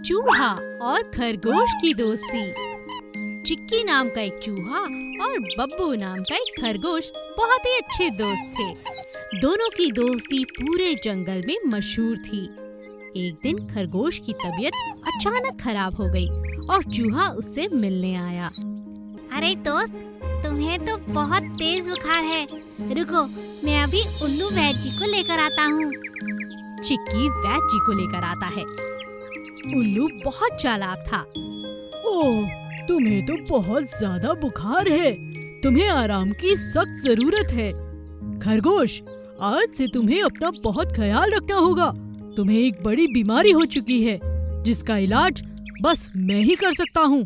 चूहा और खरगोश की दोस्ती। चिक्की नाम का एक चूहा और बब्बू नाम का एक खरगोश बहुत ही अच्छे दोस्त थे। दोनों की दोस्ती पूरे जंगल में मशहूर थी। एक दिन खरगोश की तबीयत अचानक खराब हो गई और चूहा उससे मिलने आया। अरे दोस्त, तुम्हें तो बहुत तेज बुखार है। रुको, मैं अभी उल्लू वैद्य जी को लेकर आता हूँ। चिक्की वैद्य जी को लेकर आता है। उल्लू बहुत चालाक था। ओह, तुम्हें तो बहुत ज्यादा बुखार है। तुम्हें आराम की सख्त जरूरत है। खरगोश, आज से तुम्हें अपना बहुत ख्याल रखना होगा। तुम्हें एक बड़ी बीमारी हो चुकी है जिसका इलाज बस मैं ही कर सकता हूँ।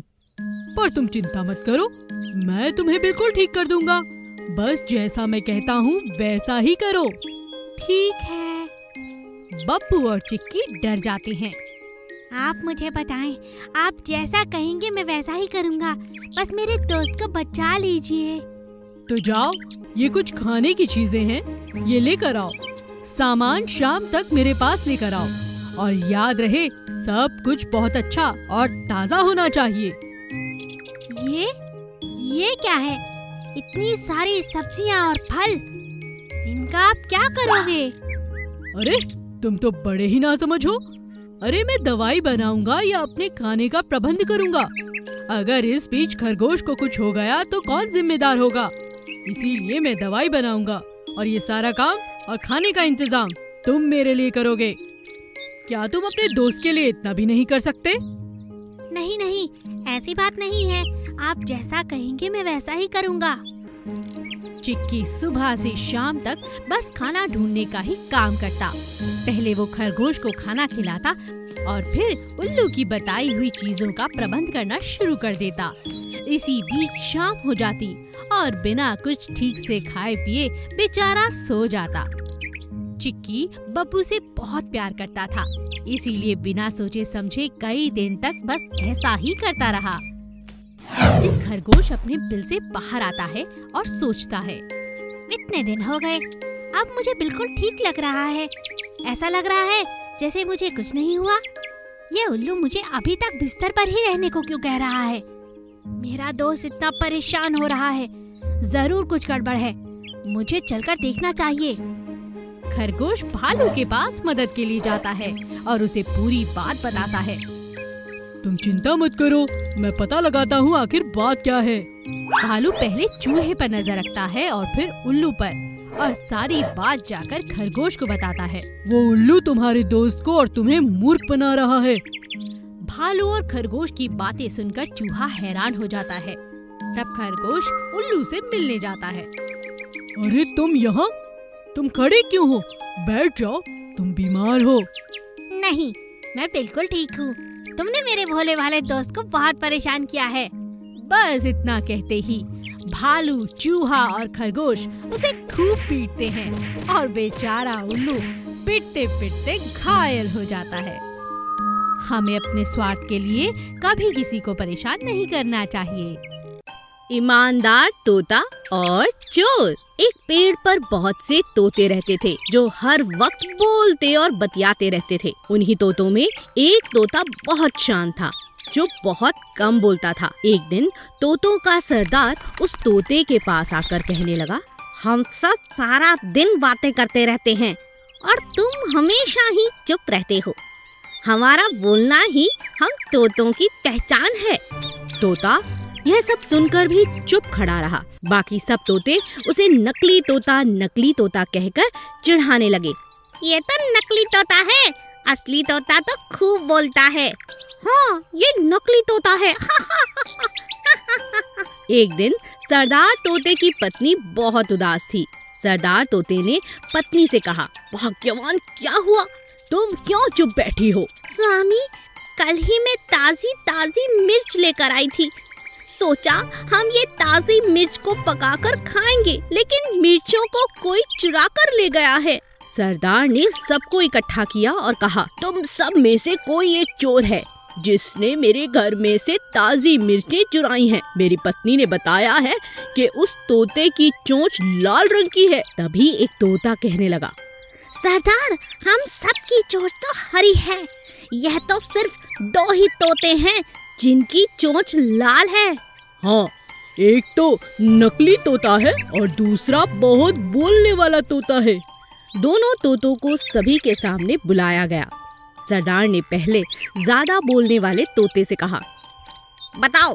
पर तुम चिंता मत करो, मैं तुम्हें बिल्कुल ठीक कर दूंगा। बस जैसा मैं कहता हूँ वैसा ही करो। ठीक है। बब्बू और चिक्की डर जाते हैं। आप मुझे बताएं, आप जैसा कहेंगे मैं वैसा ही करूँगा। बस मेरे दोस्त को बचा लीजिए। तो जाओ, ये कुछ खाने की चीजें हैं, ये लेकर आओ। सामान शाम तक मेरे पास लेकर आओ और याद रहे सब कुछ बहुत अच्छा और ताज़ा होना चाहिए। ये क्या है? इतनी सारी सब्जियां और फल, इनका आप क्या करोगे? अरे तुम तो बड़े ही ना समझो। अरे मैं दवाई बनाऊंगा या अपने खाने का प्रबंध करूंगा। अगर इस बीच खरगोश को कुछ हो गया तो कौन जिम्मेदार होगा? इसीलिए मैं दवाई बनाऊंगा और ये सारा काम और खाने का इंतजाम तुम मेरे लिए करोगे। क्या तुम अपने दोस्त के लिए इतना भी नहीं कर सकते? नहीं नहीं, ऐसी बात नहीं है। आप जैसा कहेंगे मैं वैसा ही करूँगा। चिक्की सुबह से शाम तक बस खाना ढूंढने का ही काम करता। पहले वो खरगोश को खाना खिलाता और फिर उल्लू की बताई हुई चीजों का प्रबंध करना शुरू कर देता। इसी बीच शाम हो जाती और बिना कुछ ठीक से खाए पिए बेचारा सो जाता। चिक्की बब्बू से बहुत प्यार करता था, इसीलिए बिना सोचे समझे कई दिन तक बस ऐसा ही करता रहा। एक खरगोश अपने बिल से बाहर आता है और सोचता है, इतने दिन हो गए, अब मुझे बिल्कुल ठीक लग रहा है। ऐसा लग रहा है जैसे मुझे कुछ नहीं हुआ। ये उल्लू मुझे अभी तक बिस्तर पर ही रहने को क्यों कह रहा है? मेरा दोस्त इतना परेशान हो रहा है, जरूर कुछ गड़बड़ है। मुझे चलकर देखना चाहिए। खरगोश भालू के पास मदद के लिए जाता है और उसे पूरी बात बताता है। तुम चिंता मत करो, मैं पता लगाता हूँ आखिर बात क्या है। भालू पहले चूहे पर नजर रखता है और फिर उल्लू पर, और सारी बात जाकर खरगोश को बताता है। वो उल्लू तुम्हारे दोस्त को और तुम्हें मूर्ख बना रहा है। भालू और खरगोश की बातें सुनकर चूहा हैरान हो जाता है। तब खरगोश उल्लू से मिलने जाता है। अरे तुम यहाँ? तुम खड़े क्यों हो? बैठ जाओ, तुम बीमार हो। नहीं, मैं बिल्कुल ठीक हूँ। तुमने मेरे भोले भाले दोस्त को बहुत परेशान किया है। बस इतना कहते ही भालू, चूहा और खरगोश उसे खूब पीटते हैं और बेचारा उल्लू पिटते पिटते घायल हो जाता है। हमें अपने स्वार्थ के लिए कभी किसी को परेशान नहीं करना चाहिए। ईमानदार तोता और चोर। एक पेड़ पर बहुत से तोते रहते थे जो हर वक्त बोलते और बतियाते रहते थे। उन्हीं तोतों में एक तोता बहुत शांत था जो बहुत कम बोलता था। एक दिन तोतों का सरदार उस तोते के पास आकर कहने लगा, हम सब सारा दिन बातें करते रहते हैं और तुम हमेशा ही चुप रहते हो। हमारा बोलना ही हम तोतों की पहचान है। तोता यह सब सुनकर भी चुप खड़ा रहा। बाकी सब तोते उसे नकली तोता कहकर चिढ़ाने लगे। ये तो नकली तोता है, असली तोता तो खूब बोलता है। हाँ, ये नकली तोता है। एक दिन सरदार तोते की पत्नी बहुत उदास थी। सरदार तोते ने पत्नी से कहा, भाग्यवान, क्या हुआ? तुम क्यों चुप बैठी हो? स्वामी, कल ही मैं ताजी मिर्च लेकर आई थी। सोचा हम ये ताजी मिर्च को पकाकर खाएंगे, लेकिन मिर्चों को कोई चुरा कर ले गया है। सरदार ने सबको इकट्ठा किया और कहा, तुम सब में से कोई एक चोर है जिसने मेरे घर में से ताजी मिर्चें चुराई हैं। मेरी पत्नी ने बताया है कि उस तोते की चोंच लाल रंग की है। तभी एक तोता कहने लगा, सरदार, हम सब की चोंच तो हरी है। यह तो सिर्फ 2 ही तोते हैं जिनकी चोंच लाल है। हाँ, एक तो नकली तोता है और दूसरा बहुत बोलने वाला तोता है। दोनों तोतों को सभी के सामने बुलाया गया। सरदार ने पहले ज्यादा बोलने वाले तोते से कहा, बताओ,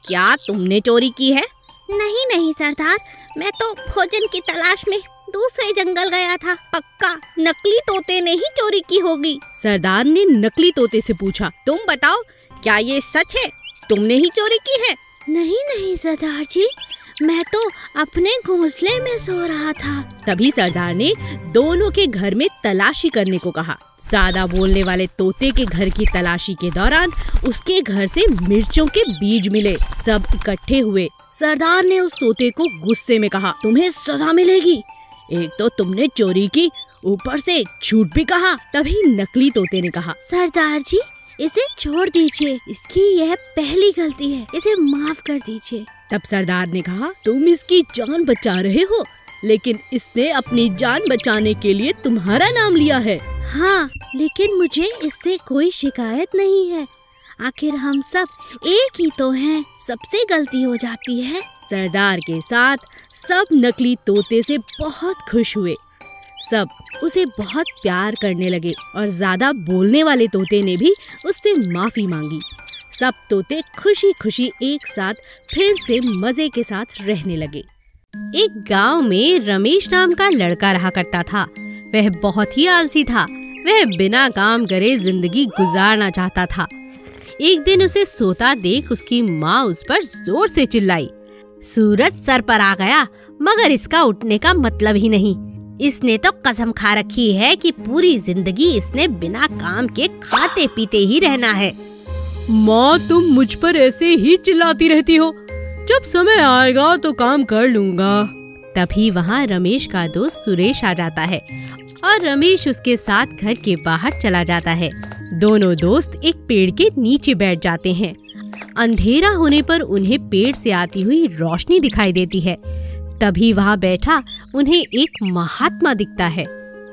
क्या तुमने चोरी की है? नहीं सरदार, मैं तो भोजन की तलाश में दूसरे जंगल गया था। पक्का नकली तोते ने ही चोरी की होगी। सरदार ने नकली तोते से पूछा, तुम बताओ, क्या ये सच है? तुमने ही चोरी की है? नहीं सरदार जी, मैं तो अपने घोंसले में सो रहा था। तभी सरदार ने दोनों के घर में तलाशी करने को कहा। ज्यादा बोलने वाले तोते के घर की तलाशी के दौरान उसके घर से मिर्चों के बीज मिले। सब इकट्ठे हुए। सरदार ने उस तोते को गुस्से में कहा, तुम्हें सजा मिलेगी। एक तो तुमने चोरी की, ऊपर से झूठ भी कहा। तभी नकली तोते ने कहा, सरदार जी, इसे छोड़ दीजिए, इसकी यह पहली गलती है, इसे माफ कर दीजिए। तब सरदार ने कहा, तुम इसकी जान बचा रहे हो, लेकिन इसने अपनी जान बचाने के लिए तुम्हारा नाम लिया है। हाँ, लेकिन मुझे इससे कोई शिकायत नहीं है। आखिर हम सब एक ही तो हैं, सबसे गलती हो जाती है। सरदार के साथ सब नकली तोते से बहुत खुश हुए। सब उसे बहुत प्यार करने लगे और ज्यादा बोलने वाले तोते ने भी उससे माफी मांगी। सब तोते खुशी खुशी एक साथ फिर से मजे के साथ रहने लगे। एक गांव में रमेश नाम का लड़का रहा करता था। वह बहुत ही आलसी था। वह बिना काम करे जिंदगी गुजारना चाहता था। एक दिन उसे सोता देख उसकी माँ उस पर जोर से चिल्लाई, सूरज सर पर आ गया, मगर इसका उठने का मतलब ही नहीं। इसने तो कसम खा रखी है कि पूरी जिंदगी इसने बिना काम के खाते पीते ही रहना है। माँ, तुम मुझ पर ऐसे ही चिल्लाती रहती हो। जब समय आएगा तो काम कर लूँगा। तभी वहाँ रमेश का दोस्त सुरेश आ जाता है और रमेश उसके साथ घर के बाहर चला जाता है। दोनों दोस्त एक पेड़ के नीचे बैठ जाते हैं। अंधेरा होने पर उन्हें पेड़ से आती हुई रोशनी दिखाई देती है। तभी वहाँ बैठा उन्हें एक महात्मा दिखता है।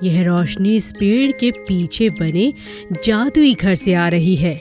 यह रोशनी इस पेड़ के पीछे बने जादुई घर से आ रही है।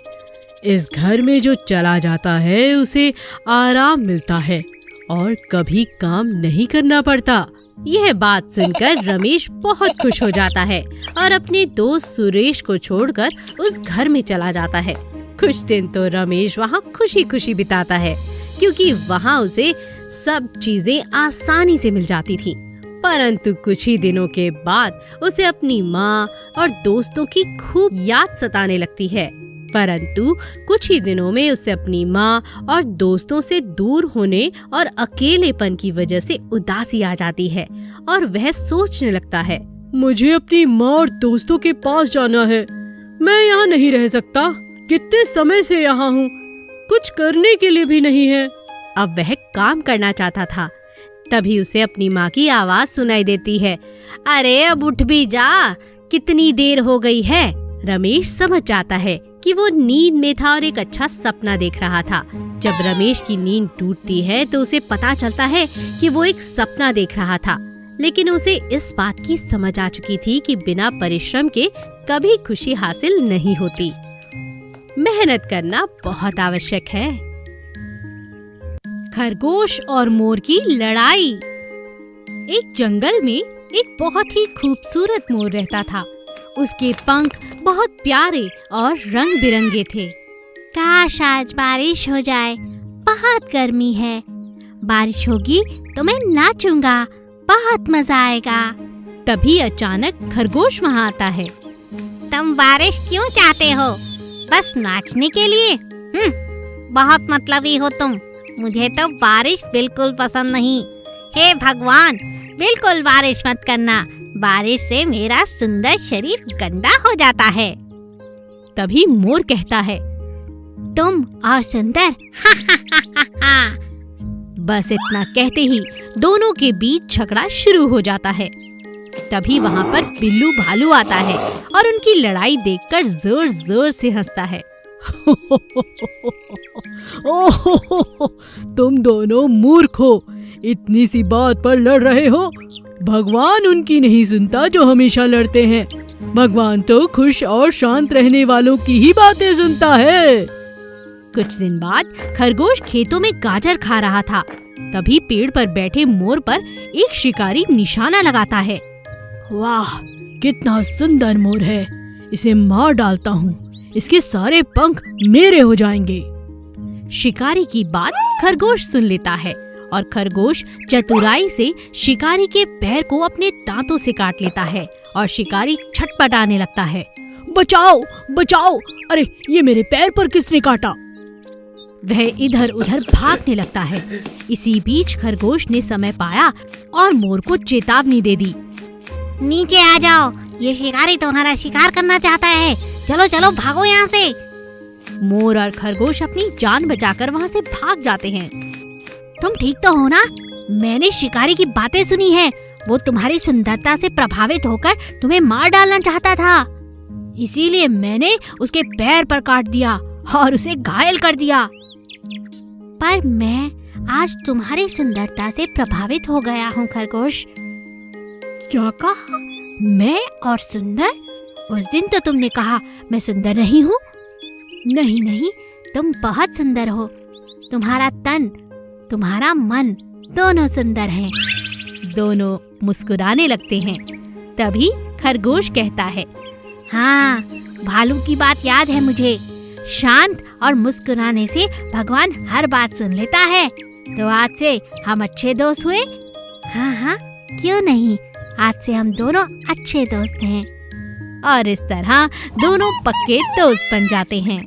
इस घर में जो चला जाता है उसे आराम मिलता है और कभी काम नहीं करना पड़ता। यह बात सुनकर रमेश बहुत खुश हो जाता है और अपने दोस्त सुरेश को छोड़कर उस घर में चला जाता है। कुछ दिन तो रमेश वहाँ खुशी खुशी बिताता है, क्योंकि वहाँ उसे सब चीजें आसानी से मिल जाती थी। परंतु कुछ ही दिनों के बाद उसे अपनी माँ और दोस्तों की खूब याद सताने लगती है। परंतु कुछ ही दिनों में उसे अपनी माँ और दोस्तों से दूर होने और अकेलेपन की वजह से उदासी आ जाती है और वह सोचने लगता है, मुझे अपनी माँ और दोस्तों के पास जाना है। मैं यहाँ नहीं रह सकता। कितने समय से यहाँ हूँ, कुछ करने के लिए भी नहीं है। अब वह काम करना चाहता था। तभी उसे अपनी माँ की आवाज सुनाई देती है, अरे अब उठ भी जा, कितनी देर हो गई है। रमेश समझ जाता है कि वो नींद में था और एक अच्छा सपना देख रहा था। जब रमेश की नींद टूटती है तो उसे पता चलता है कि वो एक सपना देख रहा था, लेकिन उसे इस बात की समझ आ चुकी थी कि बिना परिश्रम के कभी खुशी हासिल नहीं होती। मेहनत करना बहुत आवश्यक है। खरगोश और मोर की लड़ाई। एक जंगल में एक बहुत ही खूबसूरत मोर रहता था। उसके पंख बहुत प्यारे और रंग बिरंगे थे। काश आज बारिश हो जाए, बहुत गर्मी है। बारिश होगी तो मैं नाचूंगा, बहुत मजा आएगा। तभी अचानक खरगोश वहाँ आता है। तुम बारिश क्यों चाहते हो? बस नाचने के लिए? बहुत मतलबी हो तुम। मुझे तो बारिश बिल्कुल पसंद नहीं। हे भगवान, बिल्कुल बारिश मत करना। बारिश से मेरा सुंदर शरीर गंदा हो जाता है। तभी मोर कहता है, तुम और सुंदर। बस इतना कहते ही दोनों के बीच झगड़ा शुरू हो जाता है। तभी वहाँ पर बिल्लू भालू आता है और उनकी लड़ाई देखकर जोर जोर से हंसता है। तुम दोनों मूर्ख हो, इतनी सी बात पर लड़ रहे हो। भगवान उनकी नहीं सुनता जो हमेशा लड़ते हैं। भगवान तो खुश और शांत रहने वालों की ही बातें सुनता है। कुछ दिन बाद खरगोश खेतों में गाजर खा रहा था। तभी पेड़ पर बैठे मोर पर एक शिकारी निशाना लगाता है। वाह, कितना सुंदर मोर है, इसे मार डालता हूँ, इसके सारे पंख मेरे हो जाएंगे। शिकारी की बात खरगोश सुन लेता है और खरगोश चतुराई से शिकारी के पैर को अपने दांतों से काट लेता है और शिकारी छटपटाने लगता है। बचाओ बचाओ, अरे ये मेरे पैर पर किसने काटा? वह इधर उधर भागने लगता है। इसी बीच खरगोश ने समय पाया और मोर को चेतावनी दे दी। नीचे आ जाओ, ये शिकारी तुम्हारा शिकार करना चाहता है। चलो चलो भागो यहाँ से। मोर और खरगोश अपनी जान बचाकर वहाँ से भाग जाते हैं। तुम ठीक तो हो ना? मैंने शिकारी की बातें सुनी है। वो तुम्हारी सुंदरता से प्रभावित होकर तुम्हें मार डालना चाहता था, इसीलिए मैंने उसके पैर पर काट दिया और उसे घायल कर दिया। पर मैं आज तुम्हारी सुंदरता से प्रभावित हो गया हूँ खरगोश। क्या कहा? मैं और सुंदर? उस दिन तो तुमने कहा मैं सुंदर नहीं हूँ। नहीं नहीं, तुम बहुत सुंदर हो। तुम्हारा तन, तुम्हारा मन दोनों सुंदर हैं। दोनों मुस्कुराने लगते हैं। तभी खरगोश कहता है, हाँ, भालू की बात याद है मुझे। शांत और मुस्कुराने से भगवान हर बात सुन लेता है। तो आज से हम अच्छे दोस्त हुए। हाँ हाँ, क्यों नहीं, आज से हम दोनों अच्छे दोस्त हैं। और इस तरह दोनों पक्के दोस्त बन जाते हैं।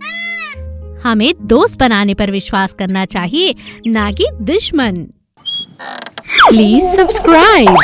हमें दोस्त बनाने पर विश्वास करना चाहिए, ना कि दुश्मन। Please subscribe.